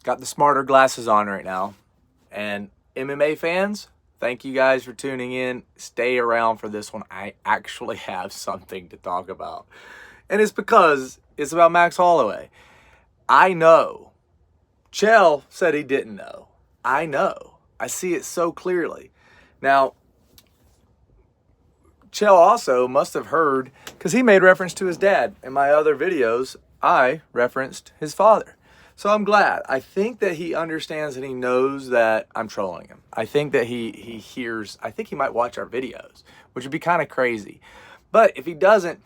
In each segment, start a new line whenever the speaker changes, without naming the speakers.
got the smarter glasses on right now. And MMA fans, thank you guys for tuning in. Stay around for this one. I actually have something to talk about. And it's because it's about Max Holloway. I know. Chael said he didn't know. I know. I see it so clearly. Now, Chael also must have heard, because he made reference to his dad. In my other videos, I referenced his father. So I'm glad. I think that he understands and he knows that I'm trolling him. I think that he hears, I think he might watch our videos, which would be kind of crazy. But if he doesn't,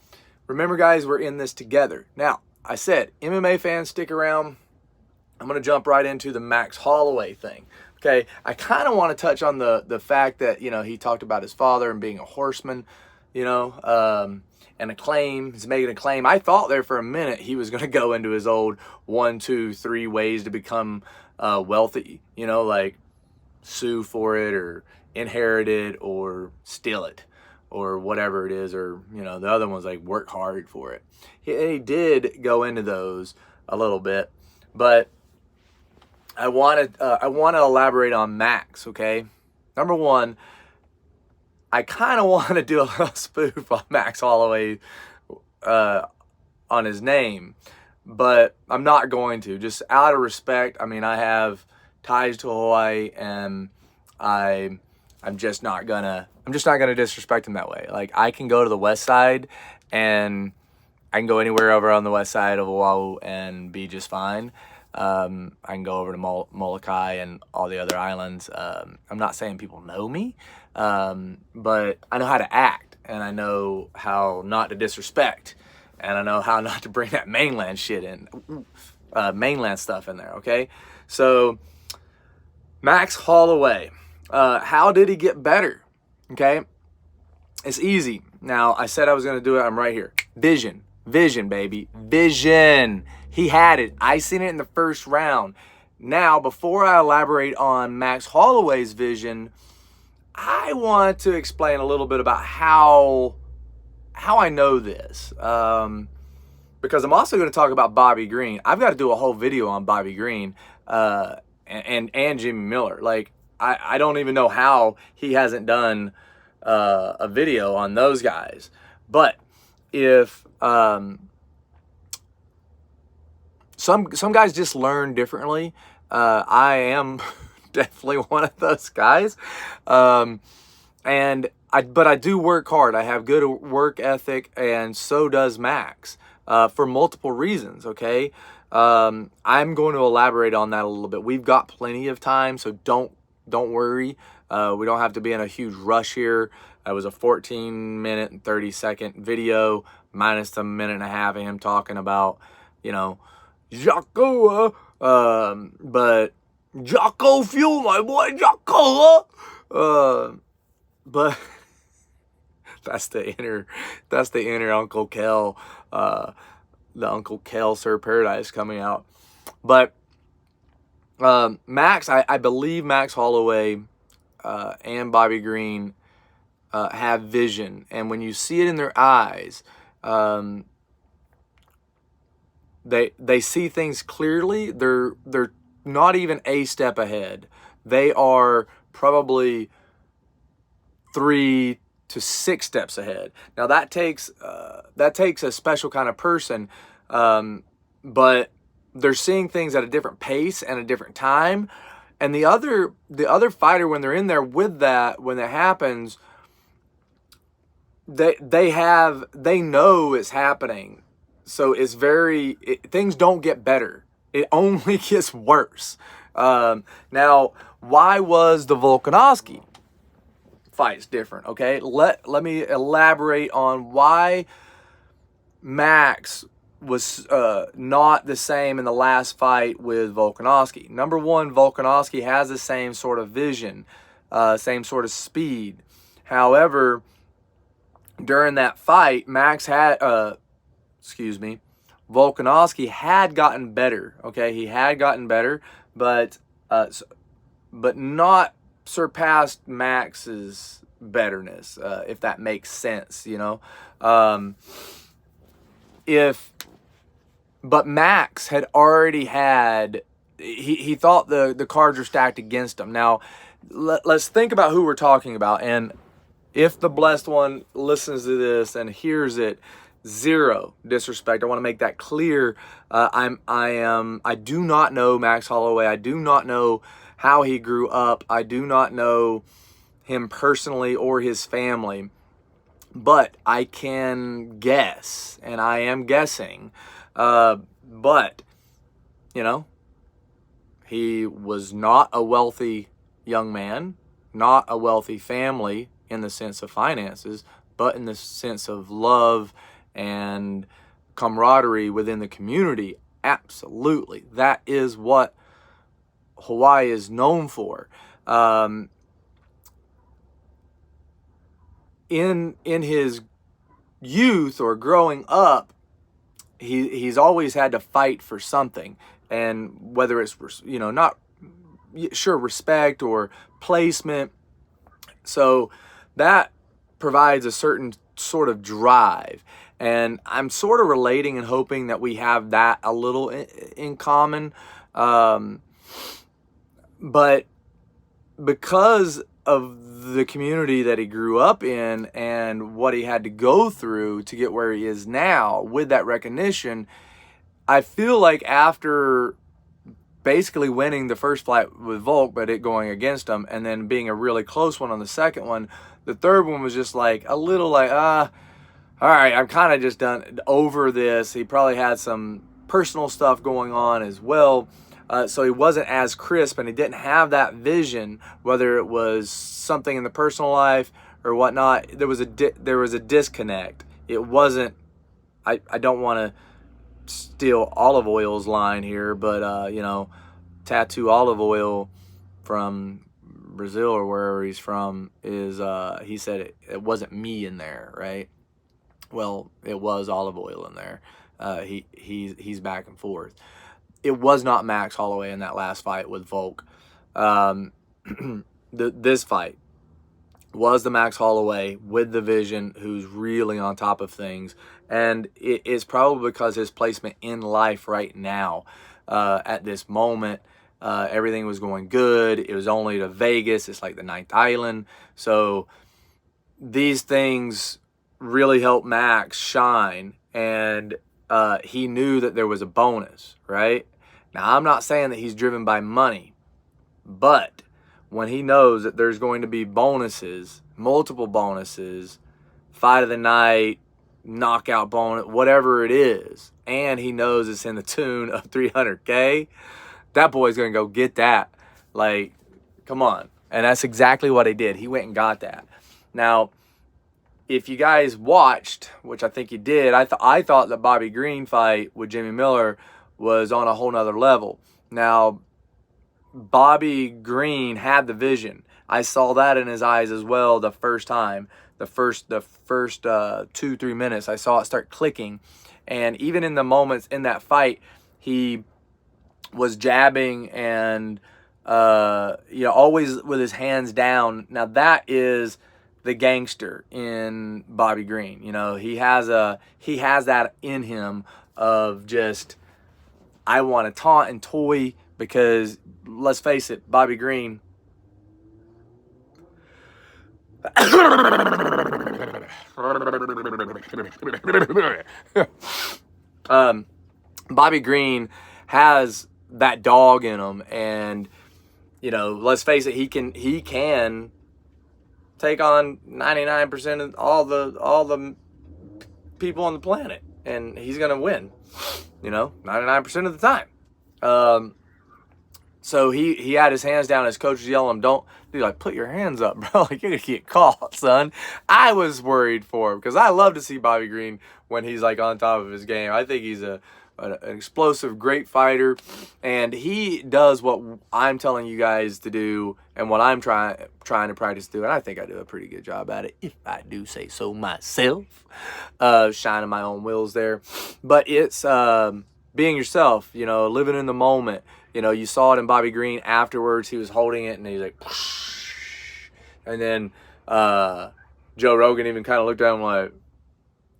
remember guys, we're in this together. Now, I said, MMA fans, stick around. I'm going to jump right into the Max Holloway thing. Okay, I kind of want to touch on the fact that, you know, he talked about his father and being a horseman, you know, and a claim. He's making a claim. I thought there for a minute he was going to go into his old 1, 2, 3 ways to become wealthy, you know, like sue for it or inherit it or steal it or whatever it is, or, you know, the other one's like work hard for it. He did go into those a little bit, but I want to elaborate on Max, okay? Number one, I kind of want to do a little spoof on Max Holloway on his name, but I'm not going to. Just out of respect, I mean, I have ties to Hawaii, and I'm just not gonna disrespect him that way. Like, I can go to the west side, and I can go anywhere over on the west side of Oahu and be just fine. I can go over to Molokai and all the other islands. I'm not saying people know me, but I know how to act, and I know how not to disrespect, and I know how not to bring that mainland shit in, mainland stuff in there, okay? So, Max Holloway, how did he get better, okay? It's easy. Now, I said I was going to do it. I'm right here. Vision, baby, vision. He had it. I seen it in the first round. Now, before I elaborate on Max Holloway's vision, I want to explain a little bit about how I know this. Because I'm also going to talk about Bobby Green. I've got to do a whole video on Bobby Green and Jimmy Miller. Like, I don't even know how he hasn't done a video on those guys. But if some guys just learn differently. I am definitely one of those guys. But I do work hard. I have good work ethic, and so does Max, for multiple reasons, okay? I'm going to elaborate on that a little bit. We've got plenty of time, so don't worry. We don't have to be in a huge rush here. It was a 14-minute and 30-second video, minus a minute and a half of him talking about, you know, Jocko, but Jocko Fuel, my boy, Jocko, but that's the inner Uncle Kel, the Uncle Kel Sir Paradise coming out. But Max, I believe Max Holloway and Bobby Green have vision, and when you see it in their eyes, they see things clearly. They're not even a step ahead. They are probably 3 to 6 steps ahead. Now that takes a special kind of person, but they're seeing things at a different pace and a different time. And the other fighter, when they're in there with that, when that happens, they know it's happening. So it's things don't get better. It only gets worse. Now, why was the Volkanovski fights different? Okay, let me elaborate on why Max was not the same in the last fight with Volkanovski. Number one, Volkanovski has the same sort of vision, same sort of speed. However, during that fight, Volkanovski had gotten better. Okay, he had gotten better, but not surpassed Max's betterness, if that makes sense, you know. But Max had already had he thought the cards were stacked against him. Now, let's think about who we're talking about. And if the blessed one listens to this and hears it, zero disrespect. I want to make that clear. I do not know Max Holloway. I do not know how he grew up. I do not know him personally or his family. But I can guess, and I am guessing. But, you know, he was not a wealthy young man, not a wealthy family in the sense of finances, but in the sense of love and camaraderie within the community. Absolutely. That is what Hawaii is known for. In his youth or growing up, he's always had to fight for something, and whether it's, you know, not sure respect or placement. So that provides a certain sort of drive, and I'm sort of relating and hoping that we have that a little in common. But because of the community that he grew up in and what he had to go through to get where he is now with that recognition, I feel like after basically winning the first fight with Volk, but it going against him, and then being a really close one on the second one, the third one was just like a little like, all right, I'm kind of just done over this. He probably had some personal stuff going on as well. So he wasn't as crisp, and he didn't have that vision, whether it was something in the personal life or whatnot. There was a disconnect. It wasn't, I don't want to steal Olive Oil's line here, but, you know, Tattoo Olive Oil from Brazil or wherever he's from is, he said it wasn't me in there, right? Well, it was olive oil in there. He's back and forth. It was not Max Holloway in that last fight with Volk. This fight was the Max Holloway with the vision, who's really on top of things. And it is probably because his placement in life right now, at this moment, everything was going good. It was only to Vegas. It's like the 9th island. So these things really helped Max shine. And he knew that there was a bonus, right? Now, I'm not saying that he's driven by money, but when he knows that there's going to be bonuses, multiple bonuses, fight of the night, knockout bonus, whatever it is, and he knows it's in the tune of $300K, that boy's going to go get that. Like, come on. And that's exactly what he did. He went and got that. Now, if you guys watched, which I think you did, I thought the Bobby Green fight with Jimmy Miller was on a whole nother level. Now, Bobby Green had the vision. I saw that in his eyes as well the first time. The first 2-3 minutes, I saw it start clicking. And even in the moments in that fight, he was jabbing and, you know, always with his hands down. Now, that is the gangster in Bobby Green. You know, he has that in him of just, I want to taunt and toy, because let's face it, Bobby Green Bobby Green has that dog in him, and you know, let's face it, he can take on 99% of all the people on the planet, and he's gonna win, you know, 99% of the time. So he had his hands down. His coach was yelling him, "Don't be like, put your hands up, bro. Like, you're gonna get caught, son." I was worried for him, because I love to see Bobby Green when he's like on top of his game. I think he's an explosive, great fighter, and he does what I'm telling you guys to do, and what I'm trying to practice do, and I think I do a pretty good job at it, if I do say so myself. Shining my own wheels there, but it's being yourself. You know, living in the moment. You know, you saw it in Bobby Green afterwards. He was holding it, and he's like, and then Joe Rogan even kind of looked at him like,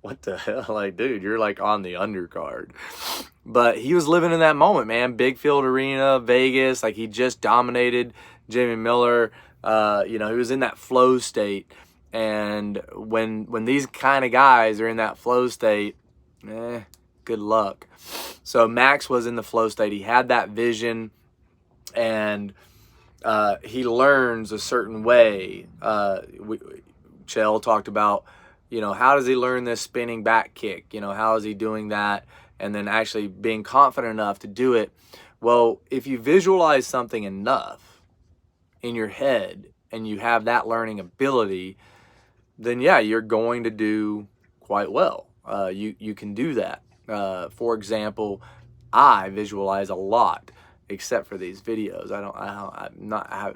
what the hell? Like, dude, you're like on the undercard. But he was living in that moment, man. Big field arena, Vegas, like he just dominated Jimmy Miller. You know, he was in that flow state. And when these kind of guys are in that flow state, good luck. So Max was in the flow state. He had that vision, and he learns a certain way. Chael talked about, you know, how does he learn this spinning back kick? You know, how is he doing that? And then actually being confident enough to do it. Well, if you visualize something enough in your head and you have that learning ability, then yeah, you're going to do quite well. You can do that. For example, I visualize a lot, except for these videos.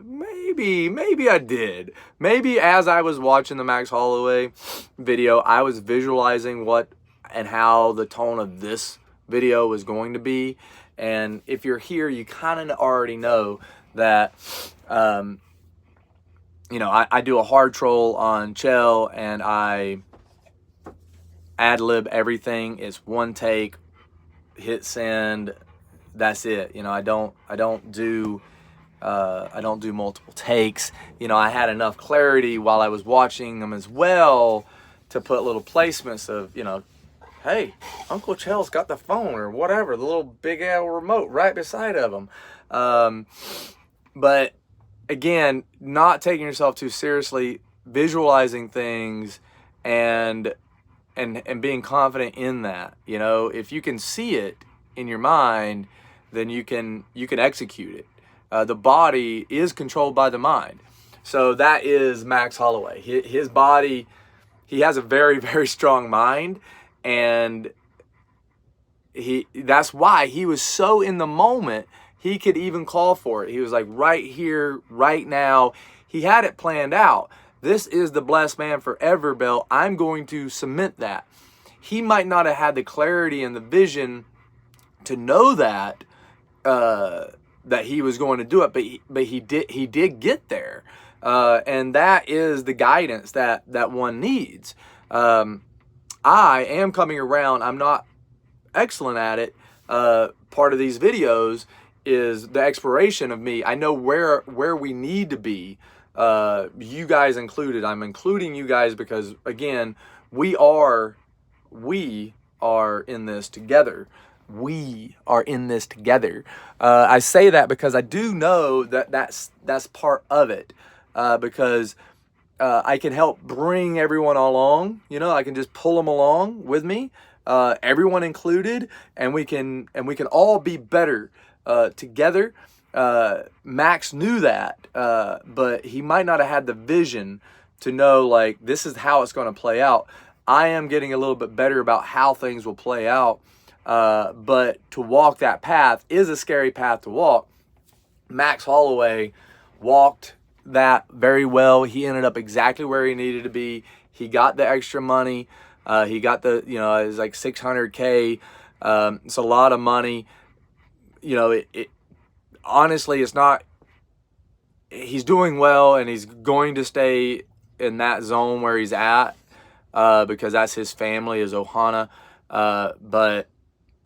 Maybe I did. Maybe as I was watching the MaX HoLLaWaY video, I was visualizing what and how the tone of this video was going to be. And if you're here, you kind of already know that, you know, I do a hard troll on Chael, and I ad-lib everything. It's one take, hit send, that's it. You know, I don't do multiple takes. You know, I had enough clarity while I was watching them as well to put little placements of, you know, hey, Uncle Chael's got the phone or whatever, the little big L remote right beside of him. But again, not taking yourself too seriously, visualizing things and being confident in that. You know, if you can see it in your mind, then you can execute it. The body is controlled by the mind. So that is MaX HoLLaWaY. His body, he has a very, very strong mind, and that's why he was so in the moment. He could even call for it. He was like, right here, right now. He had it planned out. This is the blessed man forever belt. I'm going to cement that. He might not have had the clarity and the vision to know that that he was going to do it, but he did get there, and that is the guidance that one needs. I am coming around. I'm not excellent at it. Part of these videos is the exploration of me. I know where we need to be, you guys included. I'm including you guys because, again, we are in this together. We are in this together. I say that because I do know that's part of it, because I can help bring everyone along. You know, I can just pull them along with me, everyone included, and we can all be better together. Max knew that, but he might not have had the vision to know, like, this is how it's going to play out. I am getting a little bit better about how things will play out, but to walk that path is a scary path to walk. MaX HoLLaWaY walked that very well. He ended up exactly where he needed to be. He got the extra money. He got the, you know, it was like $600K. It's a lot of money. You know, it honestly, it's not, he's doing well, and he's going to stay in that zone where he's at, because that's his family, is Ohana. But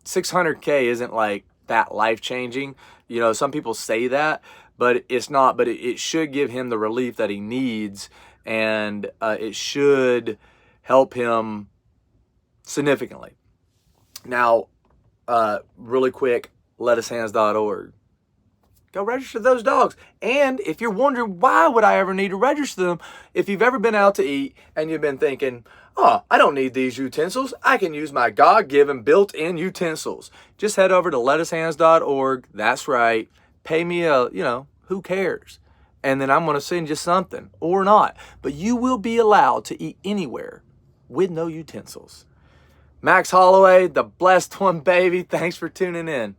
$600K isn't like that life-changing. You know, some people say that, but it's not. But it should give him the relief that he needs, and it should help him significantly. Now, really quick, lettucehands.org. Go register those dogs. And if you're wondering, why would I ever need to register them? If you've ever been out to eat and you've been thinking, oh, I don't need these utensils, I can use my God-given built-in utensils. Just head over to lettucehands.org. That's right. Pay me who cares? And then I'm going to send you something, or not. But you will be allowed to eat anywhere with no utensils. MaX HoLLaWaY, the blessed one, baby. Thanks for tuning in.